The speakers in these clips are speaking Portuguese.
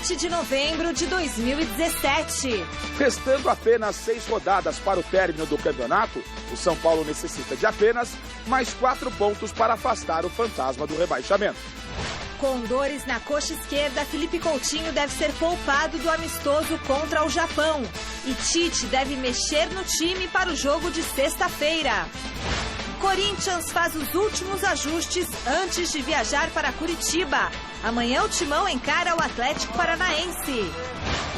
7 de novembro de 2017. Restando apenas 6 rodadas para o término do campeonato, o São Paulo necessita de apenas mais 4 pontos para afastar o fantasma do rebaixamento. Com dores na coxa esquerda, Felipe Coutinho deve ser poupado do amistoso contra o Japão. E Tite deve mexer no time para o jogo de sexta-feira. Corinthians faz os últimos ajustes antes de viajar para Curitiba. Amanhã o Timão encara o Atlético Paranaense.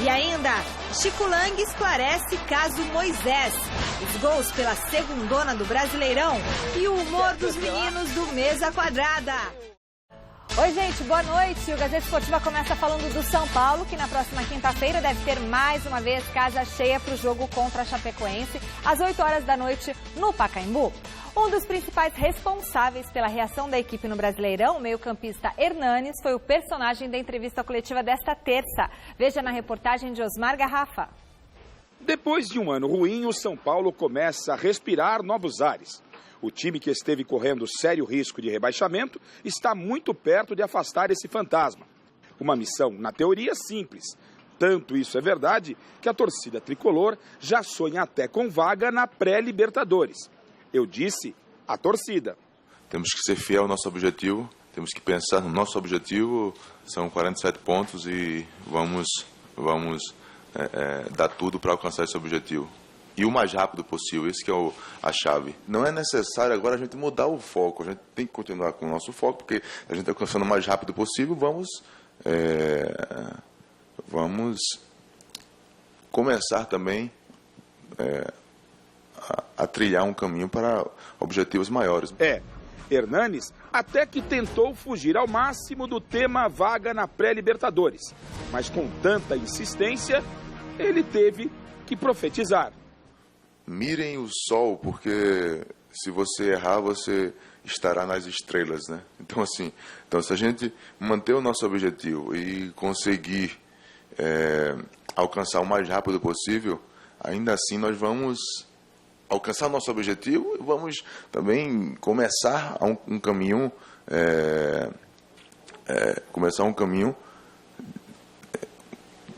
E ainda, Chico Lang esclarece caso Moisés, os gols pela segundona do Brasileirão e o humor dos meninos do Mesa Quadrada. Oi, gente, boa noite. O Gazeta Esportiva começa falando do São Paulo, que na próxima quinta-feira deve ter mais uma vez casa cheia para o jogo contra a Chapecoense, às 8 horas da noite, no Pacaembu. Um dos principais responsáveis pela reação da equipe no Brasileirão, o meio-campista Hernanes, foi o personagem da entrevista coletiva desta terça. Veja na reportagem de Osmar Garrafa. Depois de um ano ruim, o São Paulo começa a respirar novos ares. O time que esteve correndo sério risco de rebaixamento está muito perto de afastar esse fantasma. Uma missão, na teoria, simples. Tanto isso é verdade que a torcida tricolor já sonha até com vaga na pré-Libertadores. Eu disse a torcida. Temos que ser fiel ao nosso objetivo, temos que pensar no nosso objetivo. São 47 pontos e vamos dar tudo para alcançar esse objetivo. E o mais rápido possível, esse que é a chave. Não é necessário agora a gente mudar o foco, a gente tem que continuar com o nosso foco, porque a gente está alcançando o mais rápido possível, vamos começar também a trilhar um caminho para objetivos maiores. Hernanes até que tentou fugir ao máximo do tema vaga na pré-Libertadores, mas com tanta insistência, ele teve que profetizar. Mirem o sol, porque se você errar, você estará nas estrelas, né? Então, se a gente manter o nosso objetivo e conseguir alcançar o mais rápido possível, ainda assim nós vamos alcançar o nosso objetivo e vamos também começar um caminho,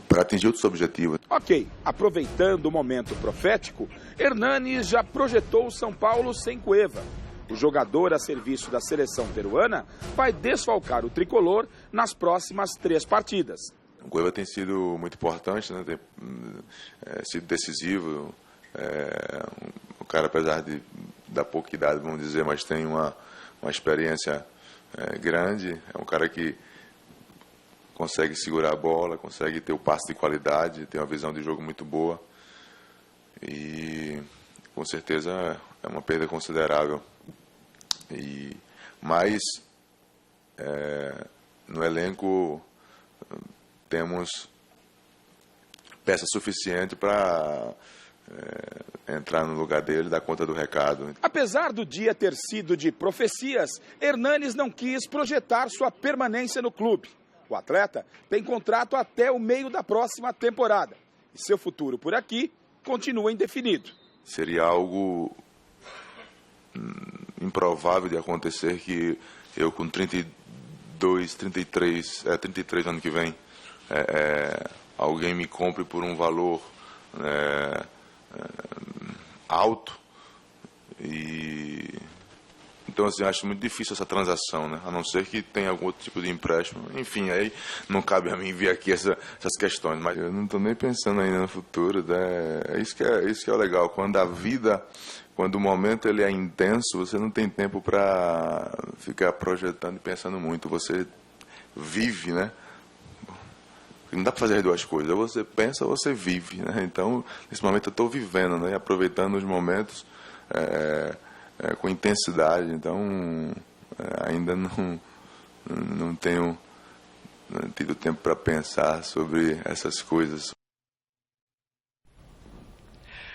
para atingir outros objetivos. Ok, aproveitando o momento profético, Hernanes já projetou o São Paulo sem Cueva. O jogador a serviço da seleção peruana vai desfalcar o tricolor nas próximas 3 partidas. O Cueva tem sido muito importante, né? Tem sido decisivo. O cara, apesar da pouca idade, vamos dizer, mas tem uma experiência grande. É um cara que consegue segurar a bola, consegue ter o passe de qualidade, tem uma visão de jogo muito boa. E com certeza é uma perda considerável. Mas no elenco temos peça suficiente para entrar no lugar dele, dar conta do recado. Apesar do dia ter sido de profecias, Hernanes não quis projetar sua permanência no clube. O atleta tem contrato até o meio da próxima temporada e seu futuro por aqui continua indefinido. Seria algo improvável de acontecer que eu com 33 ano que vem, alguém me compre por um valor alto. Então, acho muito difícil essa transação, né? A não ser que tenha algum outro tipo de empréstimo. Enfim, aí não cabe a mim vir aqui essas questões. Mas eu não estou nem pensando ainda no futuro, né? Isso que é o legal. Quando o momento ele é intenso, você não tem tempo para ficar projetando e pensando muito. Você vive, né? Não dá para fazer as duas coisas. Ou você pensa ou você vive, né? Então, nesse momento eu estou vivendo, né? Aproveitando os momentos com intensidade. Então, ainda não tenho tido tempo para pensar sobre essas coisas.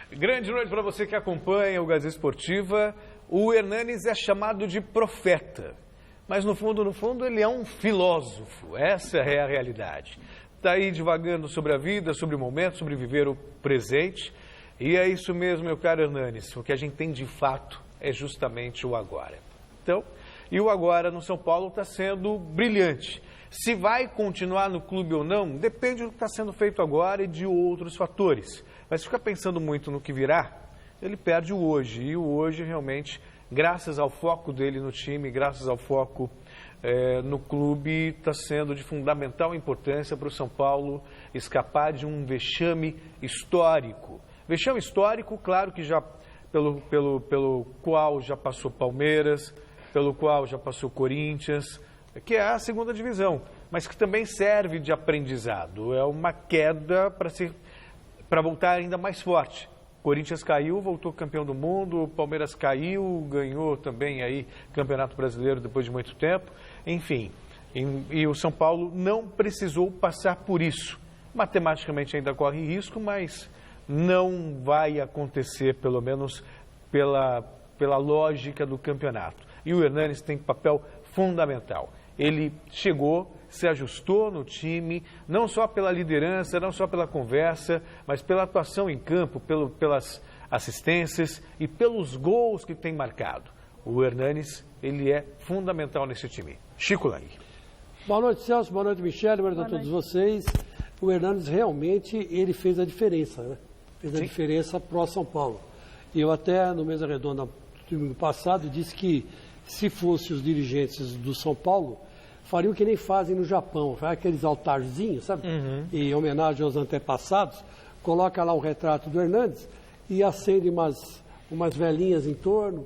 Grande noite para você que acompanha o Gazeta Esportiva. O Hernanes é chamado de profeta, mas no fundo ele é um filósofo. Essa é a realidade. Está aí divagando sobre a vida, sobre o momento, sobre viver o presente. E é isso mesmo, meu caro Hernanes. O que a gente tem de fato é justamente o agora. Então, E o agora no São Paulo está sendo brilhante. Se vai continuar no clube ou não, depende do que está sendo feito agora e de outros fatores. Mas se ficar pensando muito no que virá, ele perde o hoje. E o hoje realmente, graças ao foco dele no time, graças ao foco no clube, está sendo de fundamental importância para o São Paulo escapar de um vexame histórico. Vexame histórico, claro que já pelo qual já passou Palmeiras, pelo qual já passou Corinthians, que é a segunda divisão, mas que também serve de aprendizado. É uma queda para voltar ainda mais forte. Corinthians caiu, voltou campeão do mundo, Palmeiras caiu, ganhou também aí Campeonato Brasileiro depois de muito tempo. Enfim, e o São Paulo não precisou passar por isso. Matematicamente ainda corre risco, mas não vai acontecer, pelo menos pela lógica do campeonato. E o Hernanes tem papel fundamental. Ele chegou, se ajustou no time, não só pela liderança, não só pela conversa, mas pela atuação em campo, pelas assistências e pelos gols que tem marcado. O Hernanes, ele é fundamental nesse time. Chico Lang. Boa noite, Celso. Boa noite, Michele. Boa noite a todos vocês. O Hernanes realmente, ele fez a diferença, né? Fez a diferença pro São Paulo. E eu até, no Mesa Redonda, no domingo passado, disse que se fossem os dirigentes do São Paulo, fariam que nem fazem no Japão, aqueles altarzinhos, sabe? Em homenagem aos antepassados, coloca lá um retrato do Hernanes e acende umas velhinhas em torno,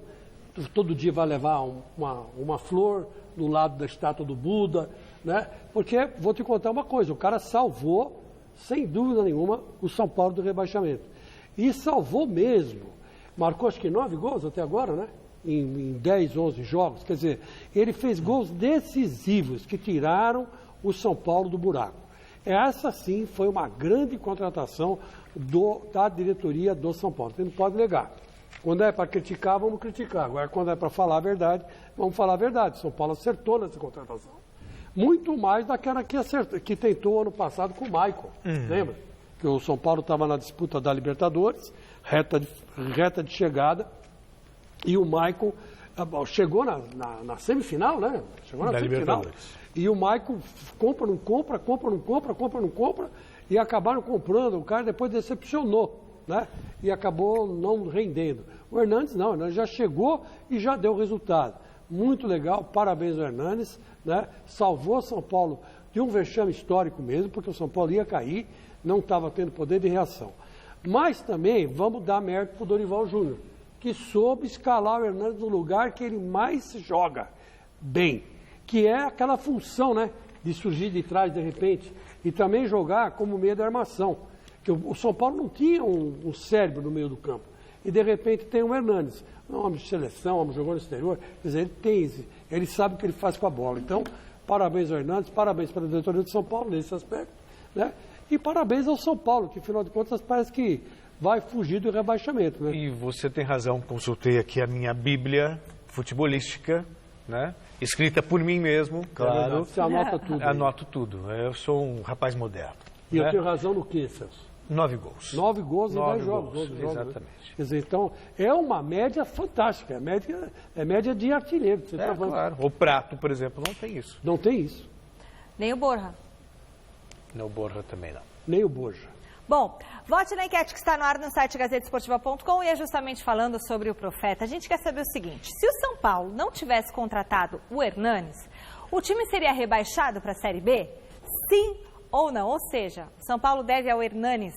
todo dia vai levar uma flor do lado da estátua do Buda, né? Porque, vou te contar uma coisa, o cara salvou, sem dúvida nenhuma, o São Paulo do rebaixamento. E salvou mesmo. Marcou acho que 9 gols até agora, né? Em 10, 11 jogos. Quer dizer, ele fez gols decisivos que tiraram o São Paulo do buraco. Essa sim foi uma grande contratação da diretoria do São Paulo. Você não pode negar. Quando é para criticar, vamos criticar. Agora, quando é para falar a verdade, vamos falar a verdade. São Paulo acertou nessa contratação. Muito mais daquela que tentou ano passado com o Maicon. Lembra? Que o São Paulo estava na disputa da Libertadores, reta de chegada, e o Maicon chegou na semifinal, né? Chegou na semifinal. E o Maicon compra, não compra, e acabaram comprando. O cara depois decepcionou, né? E acabou não rendendo. O Hernanes não, o Hernanes já chegou e já deu resultado. Muito legal, parabéns ao Hernanes, né? Salvou São Paulo de um vexame histórico mesmo, porque o São Paulo ia cair, não estava tendo poder de reação. Mas também vamos dar mérito para o Dorival Júnior, que soube escalar o Hernanes no lugar que ele mais joga bem, que é aquela função, né, de surgir de trás de repente e também jogar como meio da armação, que o São Paulo não tinha um cérebro no meio do campo e de repente tem o Hernanes, um homem de seleção, um homem jogando no exterior, quer dizer, ele sabe o que ele faz com a bola. Então, parabéns ao Hernanes, parabéns para a diretoria de São Paulo nesse aspecto, né? E parabéns ao São Paulo, que afinal de contas parece que vai fugir do rebaixamento, né? E você tem razão, consultei aqui a minha bíblia futebolística, né? Escrita por mim mesmo, claro. Você anota tudo. Anoto tudo, eu sou um rapaz moderno. E eu tenho razão no quê, Celso? 9 gols. 9 gols em 10 jogos. Exatamente. Né? Quer dizer, então, é uma média fantástica, é média de artilheiro. Você tá claro. O Prato, por exemplo, não tem isso. Não tem isso. Nem o Borja. Nem o Borja também não. Nem o Borja. Bom, vote na enquete que está no ar no site gazetesportiva.com e é justamente falando sobre o Profeta. A gente quer saber o seguinte, se o São Paulo não tivesse contratado o Hernanes, o time seria rebaixado para a Série B? Sim ou não? Ou seja, o São Paulo deve ao Hernanes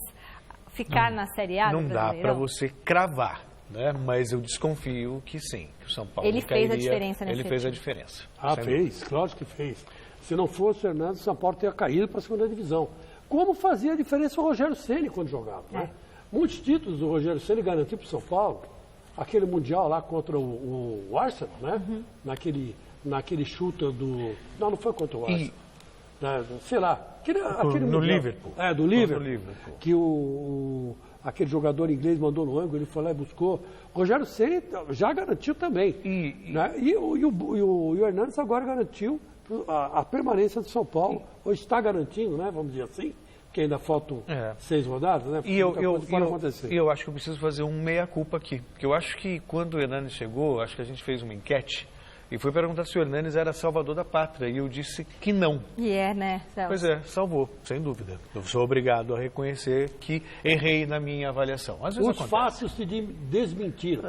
ficar na Série A do Brasileirão? Não dá para você cravar, né? Mas eu desconfio que sim, que o São Paulo Ele fez a diferença nesse time. Ele fez a diferença. Fez, lógico que fez. Se não fosse o Hernanes, o São Paulo teria caído para a segunda divisão. Como fazia a diferença o Rogério Ceni quando jogava, né? Muitos títulos do Rogério Ceni garantiu para o São Paulo. Aquele Mundial lá contra o Arsenal, né? Naquele chute do... Não foi contra o Arsenal. Sei lá. Aquele no Mundial. Liverpool. Do Liverpool. Que aquele jogador inglês mandou no ângulo, ele foi lá e buscou. O Rogério Ceni já garantiu também. Né? E o Hernanes agora garantiu a permanência do São Paulo, hoje está garantindo, né, vamos dizer assim, que ainda faltam 6 rodadas, né? E eu acho que eu preciso fazer um meia-culpa aqui, porque eu acho que quando o Hernanes chegou, acho que a gente fez uma enquete E fui perguntar se o Hernanes era salvador da pátria, e eu disse que não. E é, né, Celso? Pois é, salvou, sem dúvida. Eu sou obrigado a reconhecer que errei na minha avaliação. Às vezes Os acontece. fatos se desmentiram.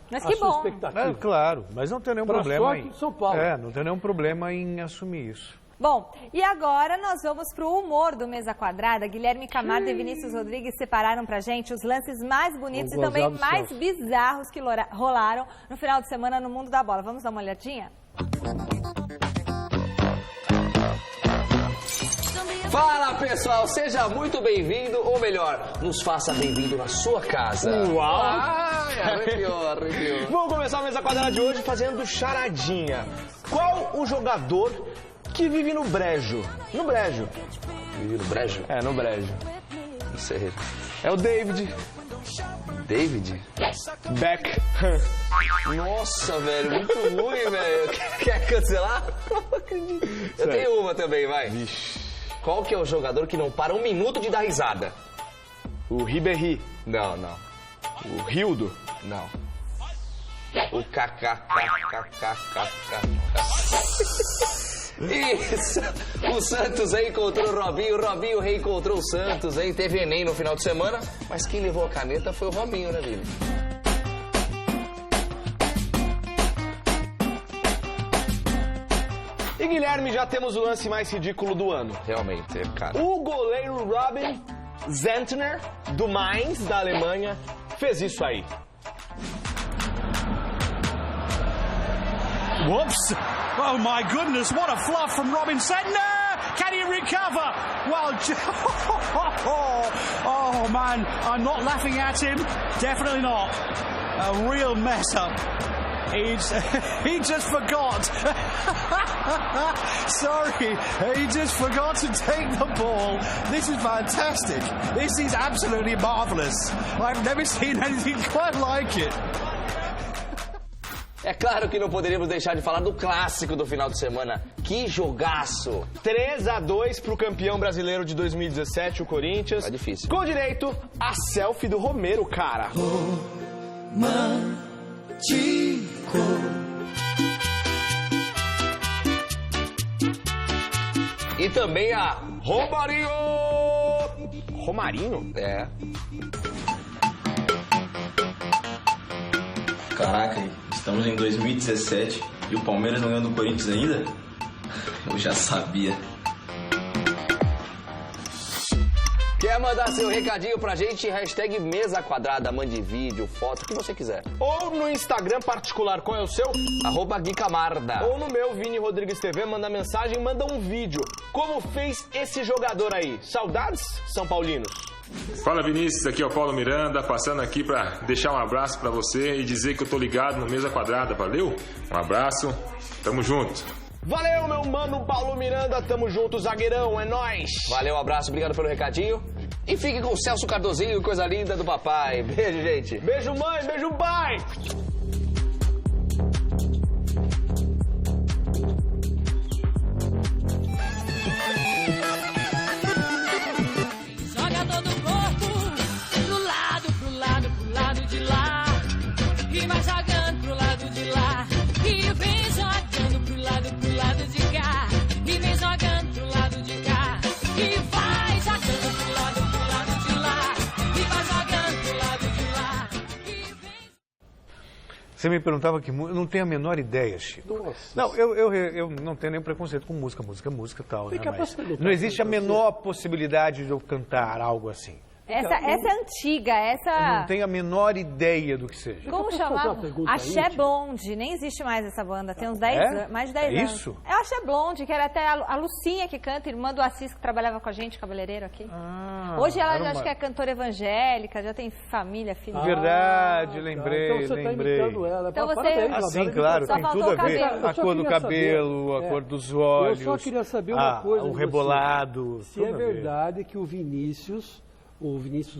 Mas a que sua bom. expectativa. Claro, mas não tem nenhum Pra problema sorte de São Paulo. não tem nenhum problema em assumir isso. Bom, e agora nós vamos para o humor do Mesa Quadrada. Guilherme Camargo e Vinícius Rodrigues separaram pra gente os lances mais bonitos e também mais bizarros que rolaram no final de semana no mundo da bola. Vamos dar uma olhadinha? Fala pessoal, seja muito bem-vindo, ou melhor, nos faça bem-vindo na sua casa. Uau! Arrepiou. Vamos começar a Mesa Quadrada de hoje fazendo charadinha. Qual o jogador que vive no brejo? No brejo. Vive no brejo? É, no brejo. Não sei. É o David David? Beckham. Nossa, velho, muito ruim, velho. Quer cancelar? Não acredito. Eu tenho uma também, vai. Vixe. Qual que é o jogador que não para um minuto de dar risada? O Ribéry. Não. O Rildo. Não. O KKKKKK. Isso! O Santos reencontrou o Robinho reencontrou o Santos, hein? Teve Enem no final de semana, mas quem levou a caneta foi o Robinho, né, Vini? E Guilherme, já temos o lance mais ridículo do ano. Realmente, cara. O goleiro Robin Zentner, do Mainz, da Alemanha, fez isso aí. Whoops! Oh my goodness, what a fluff from Robin Zentner! Can he recover? Well, oh man, I'm not laughing at him. Definitely not. A real mess up. He just forgot. Sorry, he just forgot to take the ball. This is fantastic. This is absolutely marvelous. I've never seen anything quite like it. É claro que não poderíamos deixar de falar do clássico do final de semana. Que jogaço! 3-2 pro campeão brasileiro de 2017, o Corinthians. Tá difícil. Com direito a selfie do Romero, cara. E também a Romarinho! Romarinho? É. Caraca, estamos em 2017 e o Palmeiras não ganhou do Corinthians ainda? Eu já sabia. Quer mandar seu recadinho pra gente? Hashtag Mesa Quadrada, mande vídeo, foto, o que você quiser. Ou no Instagram particular, qual é o seu? @GuiCamarda. Ou no meu, Vini Rodrigues TV, manda mensagem, manda um vídeo. Como fez esse jogador aí? Saudades, São Paulinos? Fala Vinícius, aqui é o Paulo Miranda, passando aqui para deixar um abraço para você e dizer que eu tô ligado no Mesa Quadrada, valeu? Um abraço, tamo junto. Valeu, meu mano Paulo Miranda, tamo junto, zagueirão, é nóis. Valeu, um abraço, obrigado pelo recadinho. E fique com o Celso Cardozinho, coisa linda do papai. Beijo, gente. Beijo, mãe, beijo, pai. Joga todo o corpo pro lado de lá. E vai jogando pro lado de lá. E vem jogando pro lado de cá. E vem jogando pro lado de cá. E vai jogando pro lado de lá. E vai jogando pro lado de lá. E vem... Você me perguntava que eu não tenho a menor ideia, Chico. Nossa. Não, eu não tenho nenhum preconceito com música e tal, né? Mas não existe a menor possibilidade de eu cantar algo assim. Essa é antiga, Eu não tenho a menor ideia do que seja. Como chamava? Axé Blonde. Nem existe mais essa banda. Tem uns 10 anos, mais de 10 anos. Isso? É o Axé Blonde, que era até a Lucinha que canta, irmã do Assis, que trabalhava com a gente, cabeleireiro aqui. Hoje ela já acho que é cantora evangélica, já tem família, filho. Verdade, lembrei. Então você está imitando ela. Então Parabéns, você... Sim, claro, Só tem faltou tudo a o ver. cabelo. A cor do cabelo, a cor dos olhos. Eu só queria saber uma coisa. O rebolado. Se é verdade que o Vinícius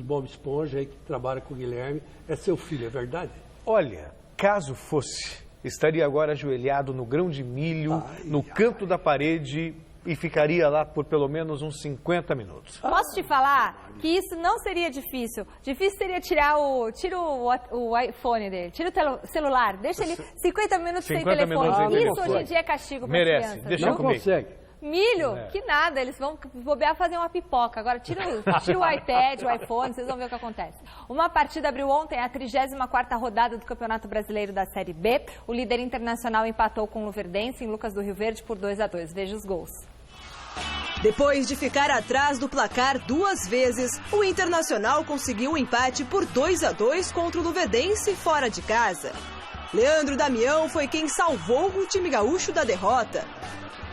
Bob Esponja, aí, que trabalha com o Guilherme, é seu filho, é verdade? Olha, caso fosse, estaria agora ajoelhado no grão de milho, no canto da parede, e ficaria lá por pelo menos uns 50 minutos. Posso te falar que isso não seria difícil. Difícil seria tira o iPhone dele, tira o celular, deixa ele 50 minutos sem telefone. Isso hoje em dia é castigo para criança. Deixa Não comigo. consegue. Milho? Que nada, eles vão bobear fazer uma pipoca. Agora tira o iPad, o iPhone, vocês vão ver o que acontece. Uma partida abriu ontem a 34ª rodada do Campeonato Brasileiro da Série B. O líder internacional empatou com o Luverdense em Lucas do Rio Verde por 2-2. Veja os gols. Depois de ficar atrás do placar 2 vezes, o Internacional conseguiu o empate por 2-2 contra o Luverdense fora de casa. Leandro Damião foi quem salvou o time gaúcho da derrota.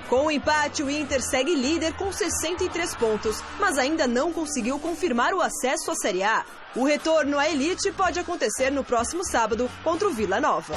Com o empate, o Inter segue líder com 63 pontos, mas ainda não conseguiu confirmar o acesso à Série A. O retorno à elite pode acontecer no próximo sábado contra o Vila Nova.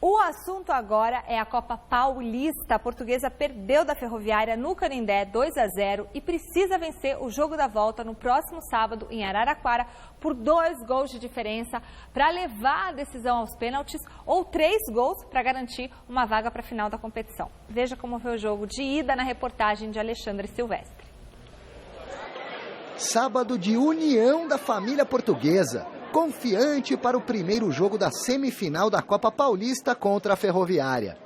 O assunto agora é a Copa Paulista. A Portuguesa perdeu da Ferroviária no Canindé 2-0 e precisa vencer o jogo da volta no próximo sábado em Araraquara por 2 gols de diferença para levar a decisão aos pênaltis ou 3 gols para garantir uma vaga para a final da competição. Veja como foi o jogo de ida na reportagem de Alexandre Silvestre. Sábado de união da família portuguesa. Confiante para o primeiro jogo da semifinal da Copa Paulista contra a Ferroviária.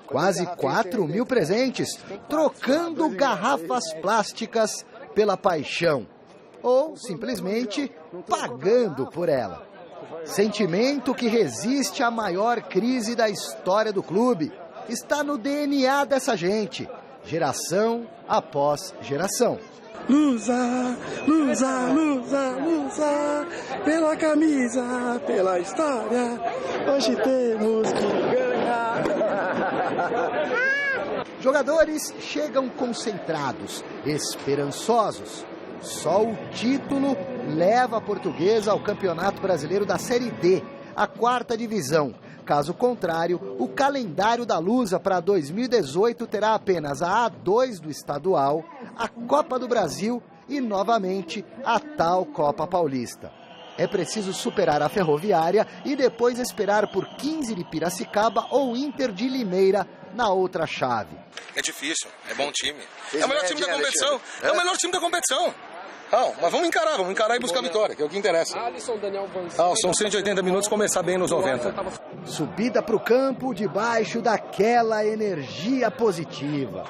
Quase 4.000 presentes, trocando garrafas plásticas pela paixão. Ou, simplesmente, pagando por ela. Sentimento que resiste à maior crise da história do clube. Está no DNA dessa gente, geração após geração. Lusa, lusa, lusa, lusa, pela camisa, pela história, hoje temos que ganhar. Jogadores chegam concentrados, esperançosos. Só o título leva a Portuguesa ao Campeonato Brasileiro da Série D, a 4ª divisão. Caso contrário, o calendário da Lusa para 2018 terá apenas a A2 do estadual, a Copa do Brasil e, novamente, a tal Copa Paulista. É preciso superar a Ferroviária e depois esperar por 15 de Piracicaba ou Inter de Limeira na outra chave. É difícil, é bom time. É o melhor time da competição. É o melhor time da competição. Não, mas vamos encarar e buscar a vitória, que é o que interessa. São 180 minutos, começar bem nos 90. Subida para o campo debaixo daquela energia positiva.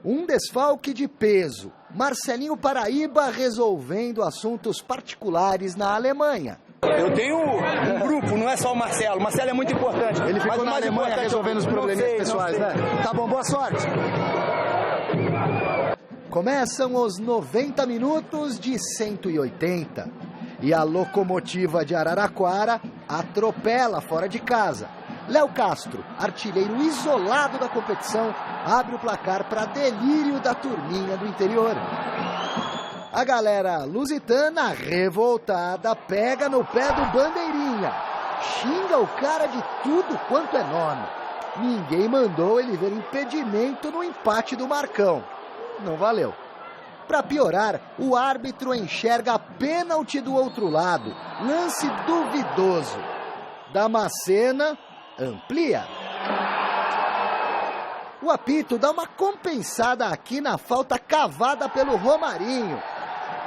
Um desfalque de peso. Marcelinho Paraíba resolvendo assuntos particulares na Alemanha. Eu tenho um grupo, não é só o Marcelo. O Marcelo é muito importante. Ele ficou na Alemanha resolvendo os problemas pessoais, né? Tá bom, boa sorte. Começam os 90 minutos de 180. E a locomotiva de Araraquara atropela fora de casa. Léo Castro, artilheiro isolado da competição, abre o placar para delírio da turminha do interior. A galera lusitana, revoltada, pega no pé do bandeirinha. Xinga o cara de tudo quanto é nome. Ninguém mandou ele ver impedimento no empate do Marcão. Não valeu. Para piorar, o árbitro enxerga pênalti do outro lado. Lance duvidoso. Damascena amplia. O apito dá uma compensada aqui na falta cavada pelo Romarinho.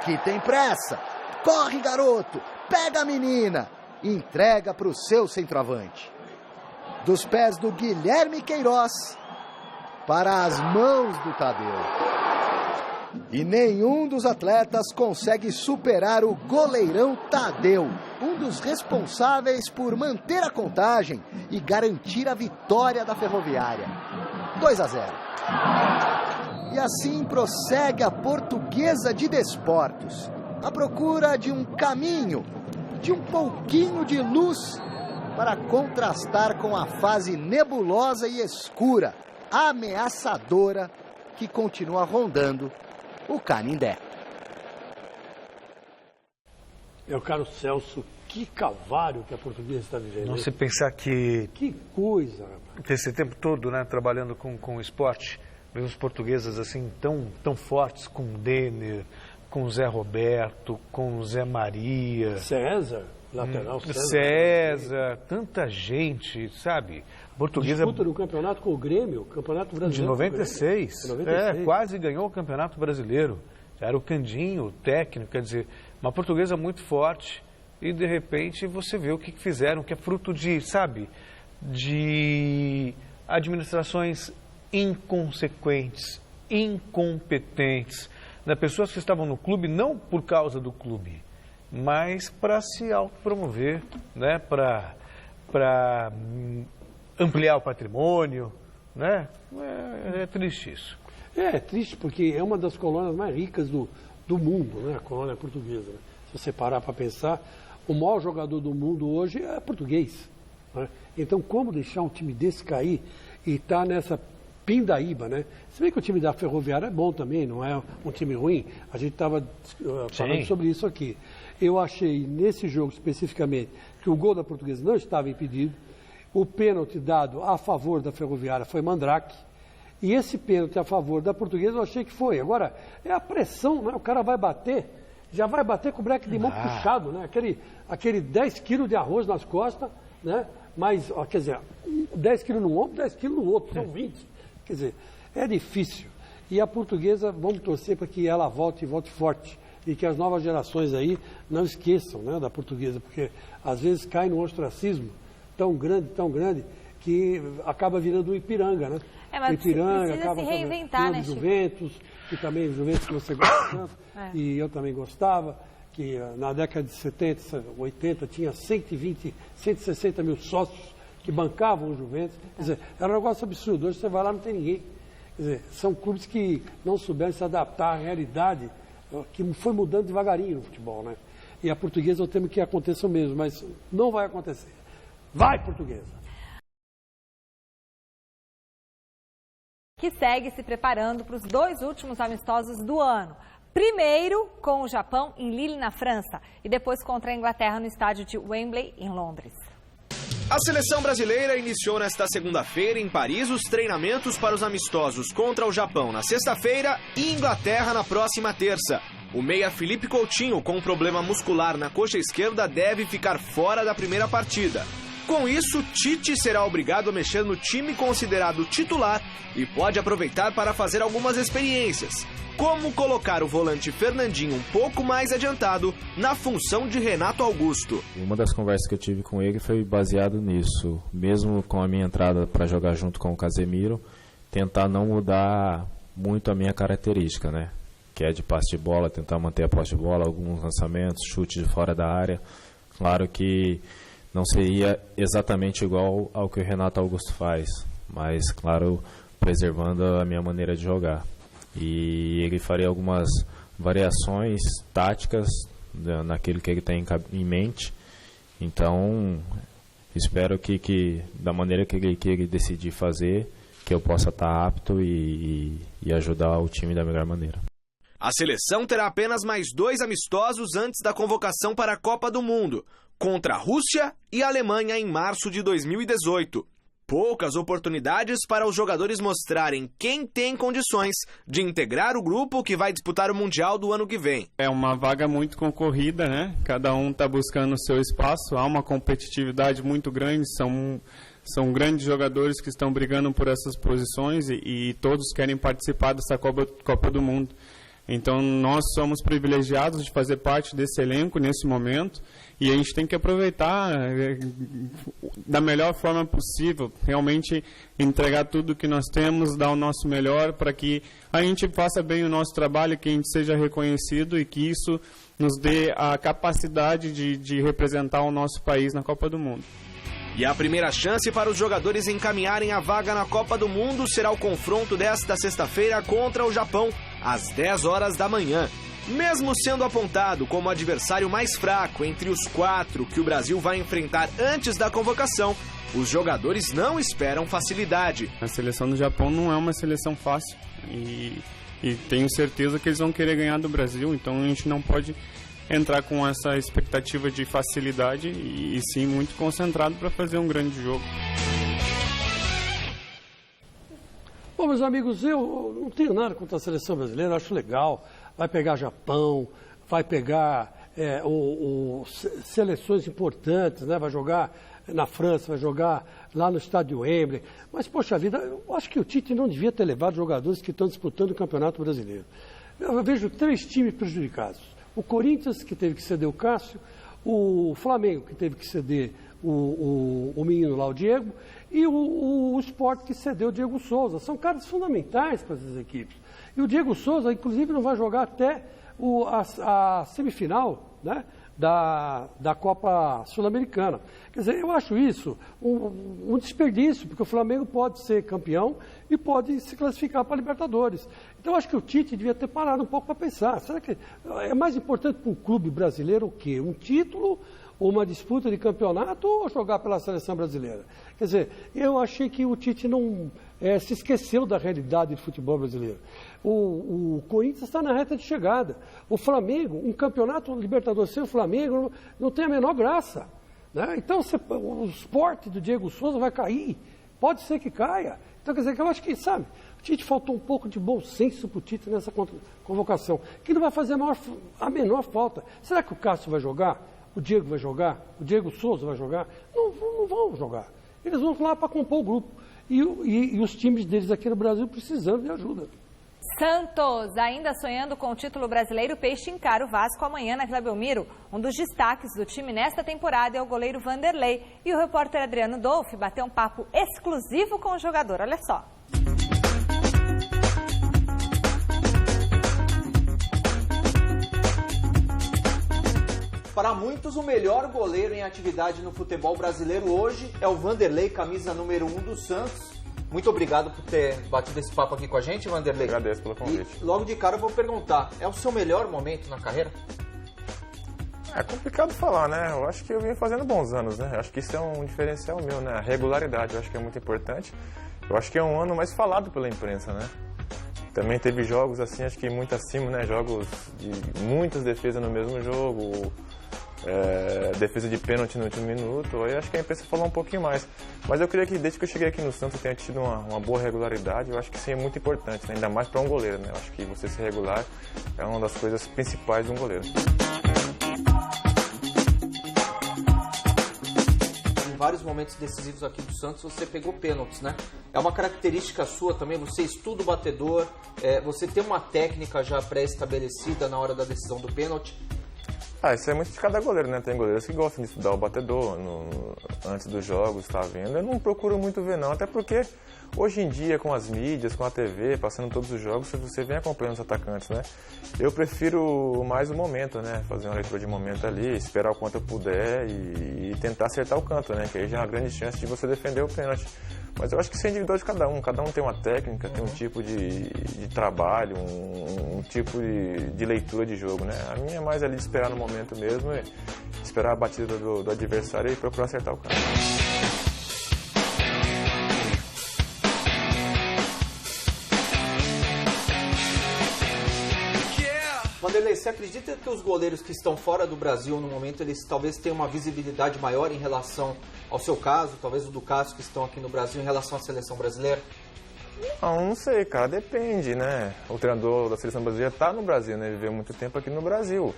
Que tem pressa. Corre, garoto. Pega a menina. Entrega para o seu centroavante. Dos pés do Guilherme Queiroz para as mãos do Tadeu. E nenhum dos atletas consegue superar o goleirão Tadeu, um dos responsáveis por manter a contagem e garantir a vitória da Ferroviária. 2-0. E assim prossegue a Portuguesa de Desportos, à procura de um caminho, de um pouquinho de luz para contrastar com a fase nebulosa e escura, ameaçadora, que continua rondando o Canindé. Meu caro Celso, que calvário que a Portuguesa está vivendo. Não se pensar que... Que coisa, rapaz. Esse tempo todo, né, trabalhando com esporte, vemos portuguesas assim tão fortes, com o Denner, com o Zé Roberto, com o Zé Maria. César. Lateral, César, tanta gente, sabe? Portuguesa disputa no campeonato com o Grêmio, campeonato brasileiro. De 96. 96. Quase ganhou o campeonato brasileiro. Era o Candinho, o técnico, quer dizer, uma portuguesa muito forte. E de repente você vê o que fizeram, que é fruto de, sabe, de administrações inconsequentes, incompetentes, de pessoas que estavam no clube não por causa do clube, mas para se autopromover, né? Para ampliar o patrimônio, né? É triste isso. É triste porque é uma das colônias mais ricas do mundo, né? A colônia portuguesa. Né? Se você parar para pensar, o maior jogador do mundo hoje é português. Né? Então, como deixar um time desse cair e estar nessa pindaíba, né? Se bem que o time da Ferroviária é bom também, não é um time ruim. A gente estava falando sobre isso aqui. Eu achei, nesse jogo especificamente, que o gol da Portuguesa não estava impedido. O pênalti dado a favor da Ferroviária foi Mandrake. E esse pênalti a favor da Portuguesa eu achei que foi. Agora, é a pressão, né? O cara vai bater, já vai bater com o breque de mão puxado, né? Aquele 10 quilos de arroz nas costas, né? Mas, ó, quer dizer, 10 quilos num ombro, 10 quilos no outro, são 20. Quer dizer, é difícil. E a Portuguesa, vamos torcer para que ela volte e volte forte. E que as novas gerações aí não esqueçam, né, da Portuguesa, porque às vezes cai no ostracismo tão grande, que acaba virando o Ipiranga, né? Mas o Ipiranga acaba se reinventar, né, Juventus, que também Juventus que você gosta tanto, e eu também gostava, que na década de 70, 80 tinha 120, 160 mil sócios que bancavam o Juventus. Quer dizer, era um negócio absurdo. Hoje você vai lá, não tem ninguém. Quer dizer, são clubes que não souberam se adaptar à realidade, que foi mudando devagarinho no futebol, né? E a Portuguesa eu temo que aconteça o mesmo, mas não vai acontecer. Vai, Portuguesa! Que segue se preparando para os 2 últimos amistosos do ano. Primeiro com o Japão em Lille, na França, e depois contra a Inglaterra no estádio de Wembley, em Londres. A seleção brasileira iniciou nesta segunda-feira em Paris os treinamentos para os amistosos contra o Japão na sexta-feira e Inglaterra na próxima terça. O meia Felipe Coutinho, com um problema muscular na coxa esquerda, deve ficar fora da primeira partida. Com isso, Tite será obrigado a mexer no time considerado titular e pode aproveitar para fazer algumas experiências, como colocar o volante Fernandinho um pouco mais adiantado na função de Renato Augusto. Uma das conversas que eu tive com ele foi baseado nisso, mesmo com a minha entrada para jogar junto com o Casemiro, tentar não mudar muito a minha característica, né? Que é de passe de bola, tentar manter a posse de bola, alguns lançamentos, chute de fora da área. Claro que não seria exatamente igual ao que o Renato Augusto faz, mas, claro, preservando a minha maneira de jogar. E ele faria algumas variações táticas naquilo que ele tem em mente. Então, espero que da maneira que ele decidir fazer, que eu possa estar apto e ajudar o time da melhor maneira. A seleção terá apenas mais 2 amistosos antes da convocação para a Copa do Mundo, contra a Rússia e a Alemanha em março de 2018. Poucas oportunidades para os jogadores mostrarem quem tem condições de integrar o grupo que vai disputar o Mundial do ano que vem. É uma vaga muito concorrida, né? Cada um está buscando o seu espaço, há uma competitividade muito grande, são grandes jogadores que estão brigando por essas posições e todos querem participar dessa Copa do Mundo. Então, nós somos privilegiados de fazer parte desse elenco nesse momento e a gente tem que aproveitar da melhor forma possível, realmente entregar tudo que nós temos, dar o nosso melhor para que a gente faça bem o nosso trabalho, que a gente seja reconhecido e que isso nos dê a capacidade de representar o nosso país na Copa do Mundo. E a primeira chance para os jogadores encaminharem a vaga na Copa do Mundo será o confronto desta sexta-feira contra o Japão, às 10 horas da manhã. Mesmo sendo apontado como o adversário mais fraco entre os 4 que o Brasil vai enfrentar antes da convocação, os jogadores não esperam facilidade. A seleção do Japão não é uma seleção fácil e tenho certeza que eles vão querer ganhar do Brasil, então a gente não pode entrar com essa expectativa de facilidade e sim muito concentrado para fazer um grande jogo. Bom, meus amigos, eu não tenho nada contra a seleção brasileira, eu acho legal. Vai pegar Japão, vai pegar seleções importantes, né? Vai jogar na França, vai jogar lá no estádio Wembley. Mas, poxa vida, eu acho que o Tite não devia ter levado jogadores que estão disputando o Campeonato Brasileiro. Eu vejo 3 times prejudicados. O Corinthians, que teve que ceder o Cássio, o Flamengo, que teve que ceder o menino lá, o Diego, e o Sport, que cedeu o Diego Souza. São caras fundamentais para essas equipes. E o Diego Souza, inclusive, não vai jogar até a semifinal, né, da Copa Sul-Americana. Quer dizer, eu acho isso um desperdício, porque o Flamengo pode ser campeão e pode se classificar para a Libertadores. Então, eu acho que o Tite devia ter parado um pouco para pensar. Será que é mais importante para um clube brasileiro o quê? Um título, ou uma disputa de campeonato, ou jogar pela seleção brasileira? Quer dizer, eu achei que o Tite não se esqueceu da realidade do futebol brasileiro. O Corinthians está na reta de chegada. O Flamengo, um campeonato Libertadores sem o Flamengo, não tem a menor graça. Né? Então, o Sport do Diego Souza vai cair. Pode ser que caia. Então, quer dizer, que eu acho que, sabe, o Tite faltou um pouco de bom senso para o Tite nessa convocação, que não vai fazer a menor falta. Será que o Cássio vai jogar? O Diego vai jogar? O Diego Souza vai jogar? Não vão jogar. Eles vão lá para compor o grupo. E os times deles aqui no Brasil precisando de ajuda. Santos, ainda sonhando com o título brasileiro, o Peixe encara o Vasco amanhã na Vila Belmiro. Um dos destaques do time nesta temporada é o goleiro Vanderlei. E o repórter Adriano Dolfi bateu um papo exclusivo com o jogador. Olha só. Para muitos, o melhor goleiro em atividade no futebol brasileiro hoje é o Vanderlei, camisa número 1 do Santos. Muito obrigado por ter batido esse papo aqui com a gente, Vanderlei. Agradeço pelo convite. E logo de cara eu vou perguntar, é o seu melhor momento na carreira? É complicado falar, né? Eu acho que eu venho fazendo bons anos, né? Eu acho que isso é um diferencial meu, né? A regularidade eu acho que é muito importante. Eu acho que é um ano mais falado pela imprensa, né? Também teve jogos assim, acho que muito acima, né? Jogos de muitas defesas no mesmo jogo, defesa de pênalti no último minuto, aí acho que a imprensa falou um pouquinho mais. Mas eu creio que desde que eu cheguei aqui no Santos eu tenha tido uma boa regularidade, eu acho que isso é muito importante, né? Ainda mais para um goleiro, né? Eu acho que você ser regular é uma das coisas principais de um goleiro. Em vários momentos decisivos aqui do Santos você pegou pênaltis, né? É uma característica sua também, você estuda o batedor, você tem uma técnica já pré-estabelecida na hora da decisão do pênalti. Isso é muito de cada goleiro, né? Tem goleiros que gostam de estudar o batedor antes dos jogos, tá vendo? Eu não procuro muito ver não, até porque hoje em dia com as mídias, com a TV, passando todos os jogos, você vem acompanhando os atacantes, né? Eu prefiro mais o momento, né? Fazer uma leitura de momento ali, esperar o quanto eu puder e tentar acertar o canto, né? Que aí já é uma grande chance de você defender o pênalti. Mas eu acho que isso é individual de cada um tem uma técnica, tem um tipo de trabalho, um tipo de leitura de jogo, né? A minha é mais ali de esperar no momento mesmo, esperar a batida do adversário e procurar acertar o canto. Vanderlei, você acredita que os goleiros que estão fora do Brasil no momento, eles talvez tenham uma visibilidade maior em relação ao seu caso, talvez o do Cássio que estão aqui no Brasil, em relação à seleção brasileira? Não sei, cara, depende, né? O treinador da seleção brasileira está no Brasil, né? Viveu muito tempo aqui no Brasil.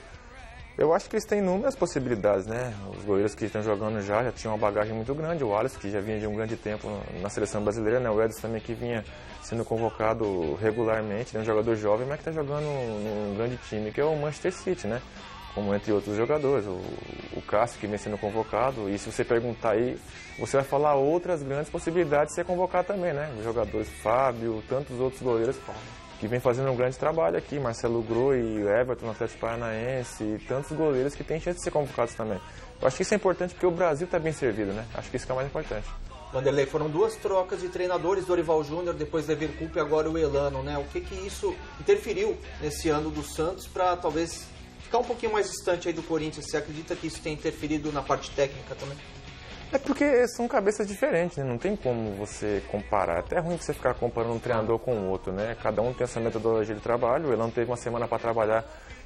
Eu acho que eles têm inúmeras possibilidades, né? Os goleiros que estão jogando já tinham uma bagagem muito grande. O Alisson, que já vinha de um grande tempo na seleção brasileira, né? O Edson também, que vinha sendo convocado regularmente, né? Um jogador jovem, mas que está jogando num grande time, que é o Manchester City, né? Como entre outros jogadores. O Cássio, que vem sendo convocado. E se você perguntar aí, você vai falar outras grandes possibilidades de ser convocado também, né? Os jogadores Fábio, tantos outros goleiros que vem fazendo um grande trabalho aqui, Marcelo Groi, Everton no Atlético Paranaense, e tantos goleiros que têm chance de ser convocados também. Eu acho que isso é importante porque o Brasil está bem servido, né? Acho que isso que é o mais importante. Vanderlei, foram 2 trocas de treinadores, Dorival Júnior, depois Leverkusen e agora o Elano, né? O que isso interferiu nesse ano do Santos para talvez ficar um pouquinho mais distante aí do Corinthians? Você acredita que isso tem interferido na parte técnica também? É porque são cabeças diferentes, né? Não tem como você comparar. Até é ruim você ficar comparando um treinador com o outro, né? Cada um tem essa metodologia de trabalho. O Elano teve uma semana para trabalhar,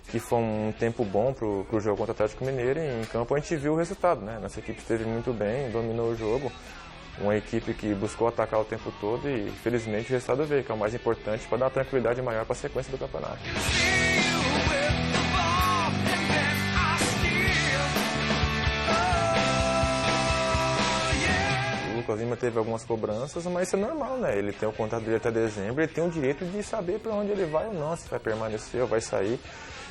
que foi um tempo bom pro jogo contra o Atlético Mineiro. E em campo a gente viu o resultado, né? Nossa equipe esteve muito bem, dominou o jogo. Uma equipe que buscou atacar o tempo todo e, felizmente, o resultado veio, que é o mais importante para dar uma tranquilidade maior para a sequência do campeonato. Lucas Lima teve algumas cobranças, mas isso é normal, né? Ele tem o contrato dele até dezembro, ele tem o direito de saber para onde ele vai ou não, se vai permanecer ou vai sair.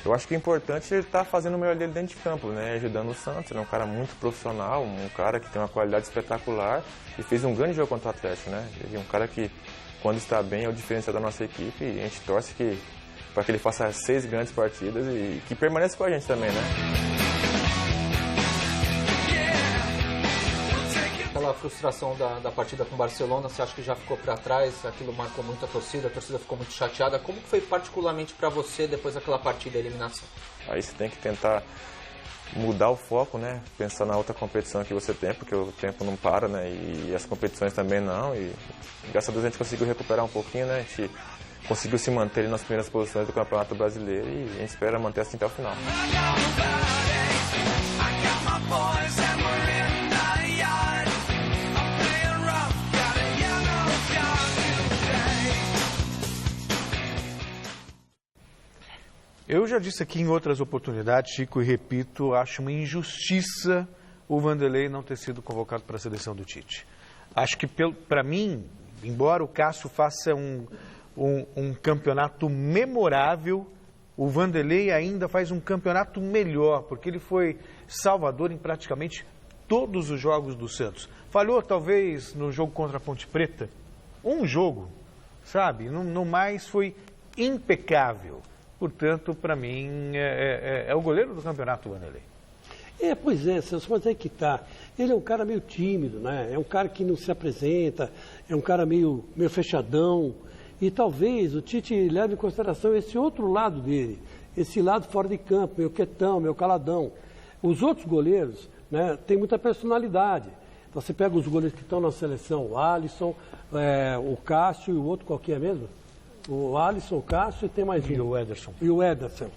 Eu acho que o importante é ele estar fazendo o melhor dele dentro de campo, né? Ajudando o Santos. Ele é um cara muito profissional, um cara que tem uma qualidade espetacular e fez um grande jogo contra o Atlético, né? Ele é um cara que, quando está bem, é o diferencial da nossa equipe e a gente torce para que ele faça 6 grandes partidas e que permaneça com a gente também, né? Aquela frustração da partida com o Barcelona, você acha que já ficou para trás? Aquilo marcou muito a torcida ficou muito chateada. Como que foi particularmente para você depois daquela partida, a eliminação? Aí você tem que tentar mudar o foco, né? Pensar na outra competição que você tem, porque o tempo não para, né? E as competições também não. E graças a Deus a gente conseguiu recuperar um pouquinho, né? A gente conseguiu se manter nas primeiras posições do Campeonato Brasileiro e a gente espera manter assim até o final. Eu já disse aqui em outras oportunidades, Chico, e repito, acho uma injustiça o Vanderlei não ter sido convocado para a seleção do Tite. Acho que, para mim, embora o Cássio faça um campeonato memorável, o Vanderlei ainda faz um campeonato melhor, porque ele foi salvador em praticamente todos os jogos do Santos. Falhou, talvez, no jogo contra a Ponte Preta, um jogo, sabe? No mais, foi impecável. Portanto, para mim, é o goleiro do campeonato, o Vanderlei. Pois é, Celso, mas é que tá. Ele é um cara meio tímido, né? É um cara que não se apresenta, é um cara meio fechadão. E talvez o Tite leve em consideração esse outro lado dele, esse lado fora de campo, meio quietão, meio caladão. Os outros goleiros, né, têm muita personalidade. Então, você pega os goleiros que estão na seleção, o Alisson, o Cássio e o outro qualquer mesmo? O Alisson, o Cássio e tem mais um. E o Ederson. E o Ederson.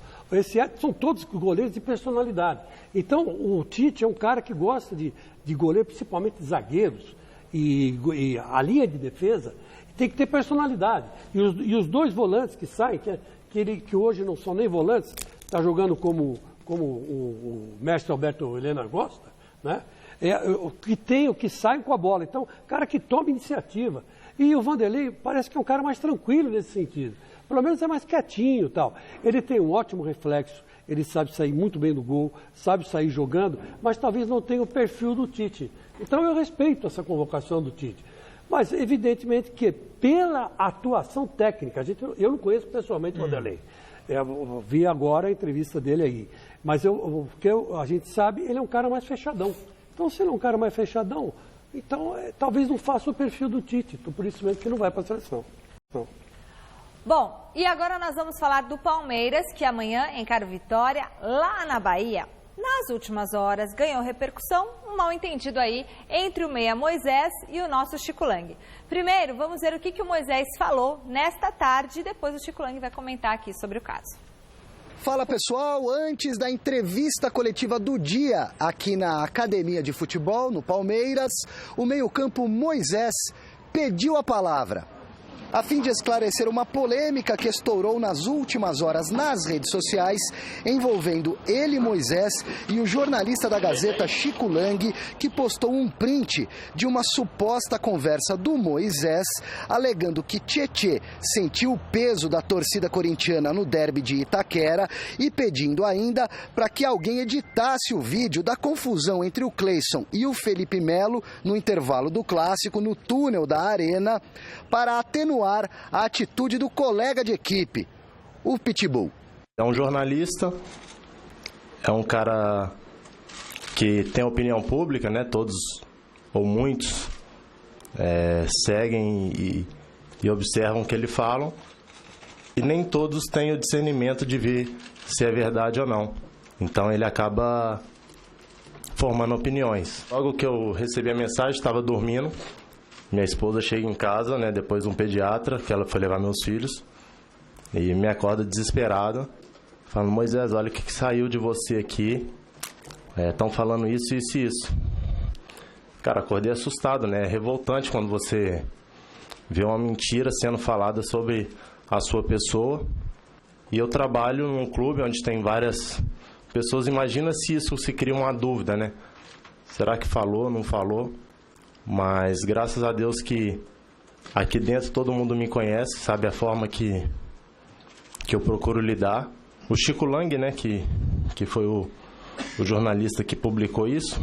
São todos goleiros de personalidade. Então, o Tite é um cara que gosta de goleiro, principalmente de zagueiros. E a linha de defesa tem que ter personalidade. E os 2 volantes que saem, que hoje não são nem volantes, está jogando como o mestre Alberto Helena gosta, né? Que saem com a bola. Então, cara que toma iniciativa. E o Vanderlei parece que é um cara mais tranquilo nesse sentido. Pelo menos é mais quietinho e tal. Ele tem um ótimo reflexo, ele sabe sair muito bem do gol, sabe sair jogando, mas talvez não tenha o perfil do Tite. Então eu respeito essa convocação do Tite. Mas evidentemente que pela atuação técnica, eu não conheço pessoalmente o Vanderlei. Eu vi agora a entrevista dele aí. Mas a gente sabe, ele é um cara mais fechadão. Então se ele é um cara mais fechadão, então, talvez não faça o perfil do Tite, então por isso mesmo que não vai para a seleção. Não. Bom, e agora nós vamos falar do Palmeiras, que amanhã encara o Vitória lá na Bahia. Nas últimas horas ganhou repercussão um mal-entendido aí entre o meia Moisés e o nosso Chico Lang. Primeiro, vamos ver o que o Moisés falou nesta tarde e depois o Chico Lang vai comentar aqui sobre o caso. Fala pessoal, antes da entrevista coletiva do dia aqui na Academia de Futebol, no Palmeiras, o meio-campo Moisés pediu a palavra a fim de esclarecer uma polêmica que estourou nas últimas horas nas redes sociais, envolvendo ele, Moisés, e o jornalista da Gazeta, Chico Lang, que postou um print de uma suposta conversa do Moisés, alegando que Tietê sentiu o peso da torcida corintiana no derby de Itaquera e pedindo ainda para que alguém editasse o vídeo da confusão entre o Cleison e o Felipe Melo no intervalo do clássico no túnel da Arena para atenuar a atitude do colega de equipe, o Pitbull. É um jornalista, é um cara que tem opinião pública, né? Todos ou muitos seguem e observam o que ele fala, e nem todos têm o discernimento de ver se é verdade ou não. Então ele acaba formando opiniões. Logo que eu recebi a mensagem, estava dormindo. Minha esposa chega em casa, né, depois de um pediatra, que ela foi levar meus filhos, e me acorda desesperada, falando: Moisés, olha o que saiu de você aqui, estão falando isso, isso e isso. Cara, acordei assustado, né, é revoltante quando você vê uma mentira sendo falada sobre a sua pessoa. E eu trabalho num clube onde tem várias pessoas, imagina se isso se cria uma dúvida, né, será que falou, não falou? Mas graças a Deus que aqui dentro todo mundo me conhece, sabe a forma que eu procuro lidar. O Chico Lang, né, que foi o jornalista que publicou isso,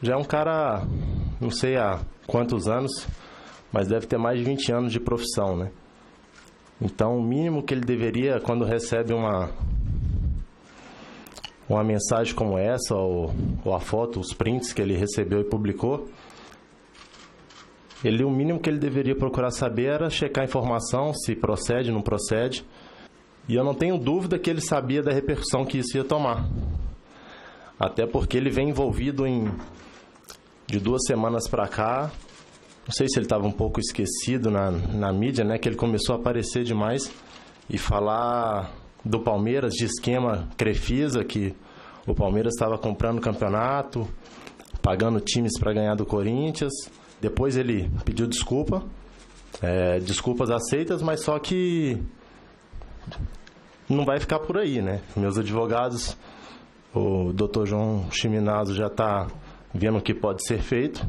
já é um cara, não sei há quantos anos, mas deve ter mais de 20 anos de profissão, né? Então, o mínimo que ele deveria, quando recebe uma mensagem como essa, ou a foto, os prints que ele recebeu e publicou, o mínimo que ele deveria procurar saber era checar a informação, se procede, não procede. E eu não tenho dúvida que ele sabia da repercussão que isso ia tomar. Até porque ele vem envolvido de 2 semanas para cá, não sei se ele estava um pouco esquecido na mídia, né, que ele começou a aparecer demais e falar do Palmeiras, de esquema Crefisa, que o Palmeiras estava comprando o campeonato, pagando times para ganhar do Corinthians. Depois ele pediu desculpa, desculpas aceitas, mas só que não vai ficar por aí, né? Meus advogados, o Dr. João Chiminazzo já está vendo o que pode ser feito,